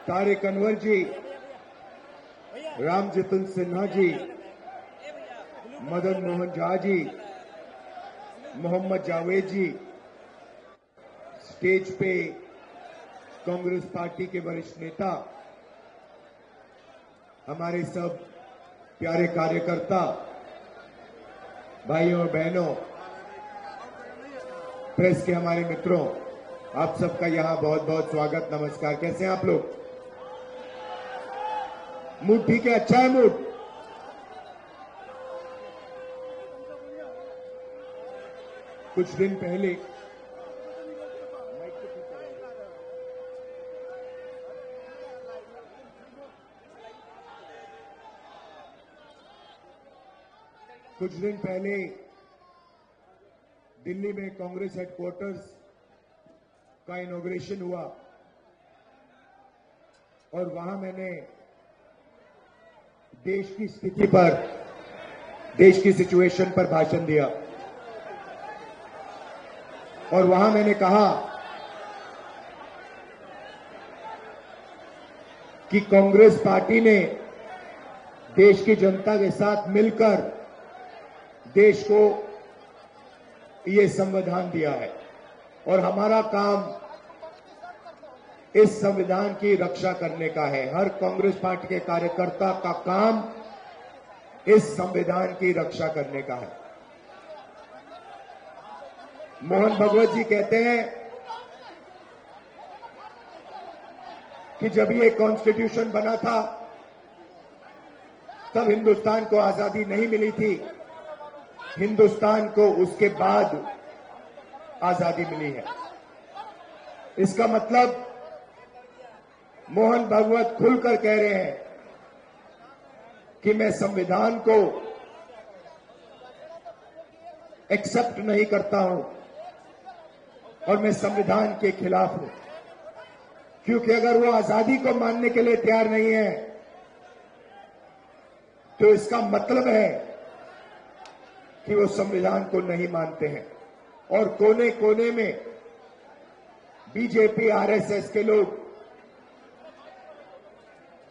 तारिक अनवर जी, रामजतन सिन्हा जी, मदन मोहन झा जी, मोहम्मद जावेद जी, stage पे Congress party के वरिष्ठ नेता, हमारे सब प्यारे कार्यकर्ता, भाइयों और बहनों, प्रेस के हमारे मित्रों, आप सबका यहां बहुत बहुत स्वागत, नमस्कार। कैसे हैं आप लोग? मूड ठीक है? अच्छा है मूड? कुछ दिन पहले दिल्ली में कांग्रेस हेडक्वार्टर्स का इनॉग्रेशन हुआ और वहां मैंने देश की स्थिति पर, देश की सिचुएशन पर भाषण दिया और वहां मैंने कहा कि कांग्रेस पार्टी ने देश की जनता के साथ मिलकर देश को ये संविधान दिया है और हमारा काम इस संविधान की रक्षा करने का है। हर कांग्रेस पार्टी के कार्यकर्ता का काम इस संविधान की रक्षा करने का है। मोहन भगवत जी कहते हैं कि जब ये कॉन्स्टिट्यूशन बना था तब हिंदुस्तान को आजादी नहीं मिली थी, हिंदुस्तान को उसके बाद आजादी मिली है। इसका मतलब मोहन भागवत खुलकर कह रहे हैं कि मैं संविधान को एक्सेप्ट नहीं करता हूं और मैं संविधान के खिलाफ हूं, क्योंकि अगर वो आजादी को मानने के लिए तैयार नहीं है तो इसका मतलब है कि वो संविधान को नहीं मानते हैं। और कोने कोने में बीजेपी, आरएसएस के लोग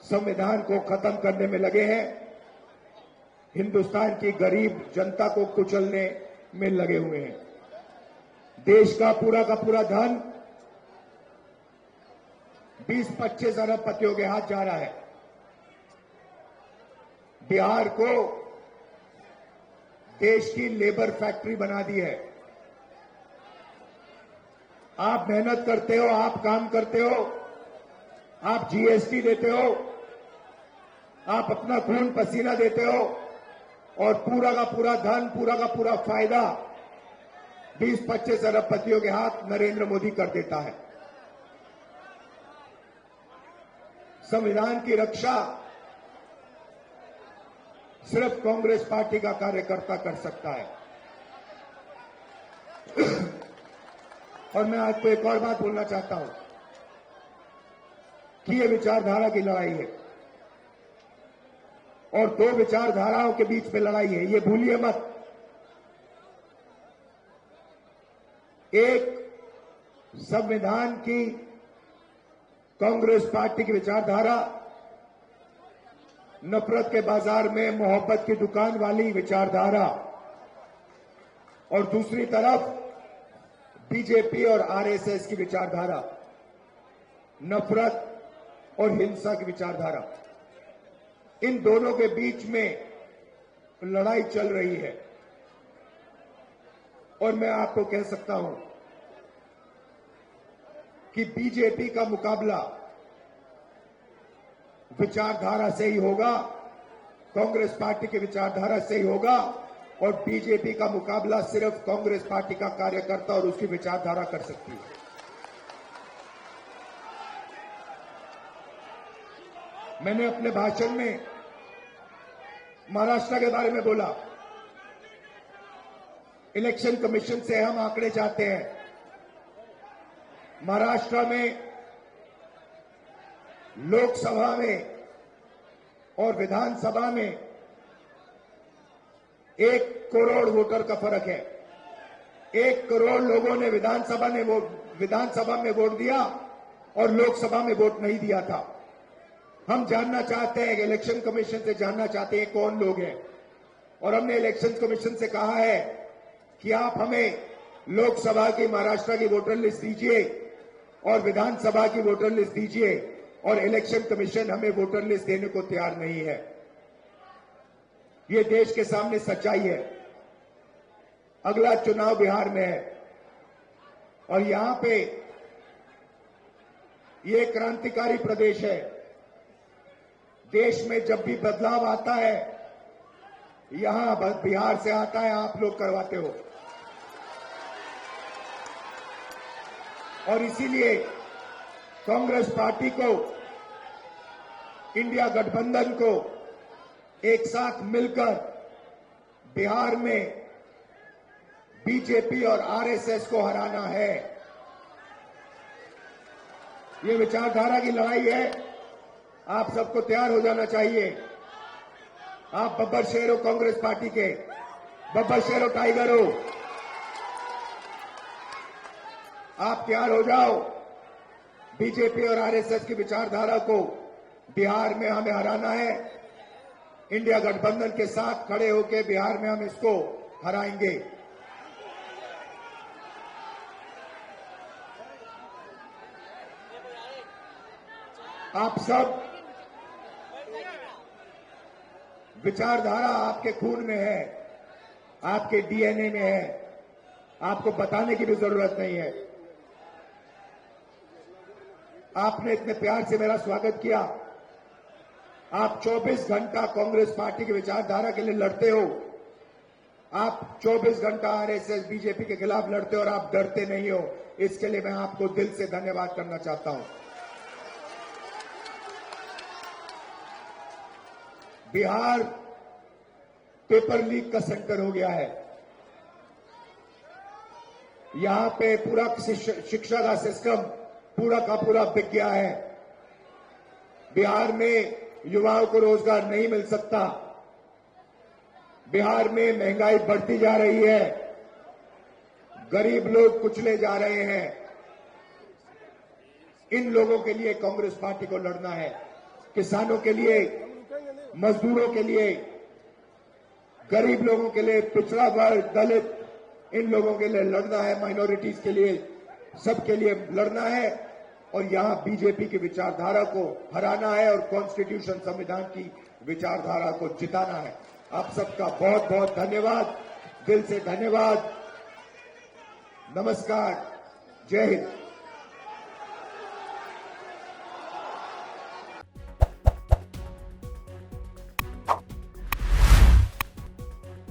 संविधान को खत्म करने में लगे हैं, हिंदुस्तान की गरीब जनता को कुचलने में लगे हुए हैं। देश का पूरा धन 20-25 अरबपतियों के हाथ जा रहा है। बिहार को देश की लेबर फैक्ट्री बना दी है। आप मेहनत करते हो, आप काम करते हो, आप जीएसटी देते हो, आप अपना खून पसीना देते हो और पूरा का पूरा धन, पूरा का पूरा फायदा 20-25 अरबपतियों के हाथ नरेंद्र मोदी कर देता है। संविधान की रक्षा सिर्फ कांग्रेस पार्टी का कार्यकर्ता कर सकता है। और मैं आपको एक और बात बोलना चाहता हूं कि ये विचारधारा की लड़ाई है और दो विचारधाराओं के बीच में लड़ाई है, ये भूलिए मत। एक संविधान की कांग्रेस पार्टी की विचारधारा, नफरत के बाजार में मोहब्बत की दुकान वाली विचारधारा, और दूसरी तरफ बीजेपी और आरएसएस की विचारधारा, नफरत और हिंसा की विचारधारा। इन दोनों के बीच में लड़ाई चल रही है और मैं आपको कह सकता हूं कि बीजेपी का मुकाबला विचारधारा से ही होगा, कांग्रेस पार्टी की विचारधारा से ही होगा, और बीजेपी का मुकाबला सिर्फ कांग्रेस पार्टी का कार्यकर्ता और उसकी विचारधारा कर सकती है। मैंने अपने भाषण में महाराष्ट्र के बारे में बोला। इलेक्शन कमीशन से हम आंकड़े चाहते हैं। महाराष्ट्र में लोकसभा में और विधानसभा में 1 करोड़ वोटर का फर्क है। 1 करोड़ लोगों ने विधानसभा में वोट दिया और लोकसभा में वोट नहीं दिया था। हम जानना चाहते हैं, इलेक्शन कमीशन से जानना चाहते हैं कौन लोग हैं, और हमने इलेक्शन कमीशन से कहा है कि आप हमें लोकसभा की महाराष्ट्र की वोटर लिस्ट दीजिए और विधानसभा की वोटर लिस्ट दीजिए, और इलेक्शन कमीशन हमें वोटर लिस्ट देने को तैयार नहीं है। ये देश के सामने सच्चाई है। अगला चुनाव बिहार में है और यहां पे ये क्रांतिकारी प्रदेश है। देश में जब भी बदलाव आता है यहां बिहार से आता है, आप लोग करवाते हो। और इसीलिए कांग्रेस पार्टी को, इंडिया गठबंधन को एक साथ मिलकर बिहार में बीजेपी और आरएसएस को हराना है। ये विचारधारा की लड़ाई है। आप सबको तैयार हो जाना चाहिए। आप बब्बर शेर हो कांग्रेस पार्टी के, बब्बर शेर हो, टाइगर हो। आप तैयार हो जाओ। बीजेपी और आरएसएस की विचारधारा को बिहार में हमें हराना है। इंडिया गठबंधन के साथ खड़े होकर बिहार में हम इसको हराएंगे। आप सब, विचारधारा आपके खून में है, आपके डीएनए में है। आपको बताने की भी जरूरत नहीं है। आपने इतने प्यार से मेरा स्वागत किया। आप 24 घंटा कांग्रेस पार्टी की विचारधारा के लिए लड़ते हो। आप 24 घंटा आरएसएस बीजेपी के खिलाफ लड़ते हो और आप डरते नहीं हो। इसके लिए मैं आपको दिल से धन्यवाद करना चाहता हूं। बिहार पेपर लीक का सेंटर हो गया है। यहां पे पूरा शिक्षा का सिस्टम पूरा का पूरा बिक गया है। बिहार में युवाओं को रोजगार नहीं मिल सकता। बिहार में महंगाई बढ़ती जा रही है। गरीब लोग कुचले जा रहे हैं। इन लोगों के लिए कांग्रेस पार्टी को लड़ना है। किसानों के लिए, मजदूरों के लिए, गरीब लोगों के लिए, पिछड़ा वर्ग, दलित, इन लोगों के लिए लड़ना है। माइनॉरिटीज के लिए, सबके लिए लड़ना है। और यहां बीजेपी की विचारधारा को हराना है और कॉन्स्टिट्यूशन, संविधान की विचारधारा को जिताना है। आप सबका बहुत बहुत धन्यवाद, दिल से धन्यवाद। नमस्कार, जय हिंद।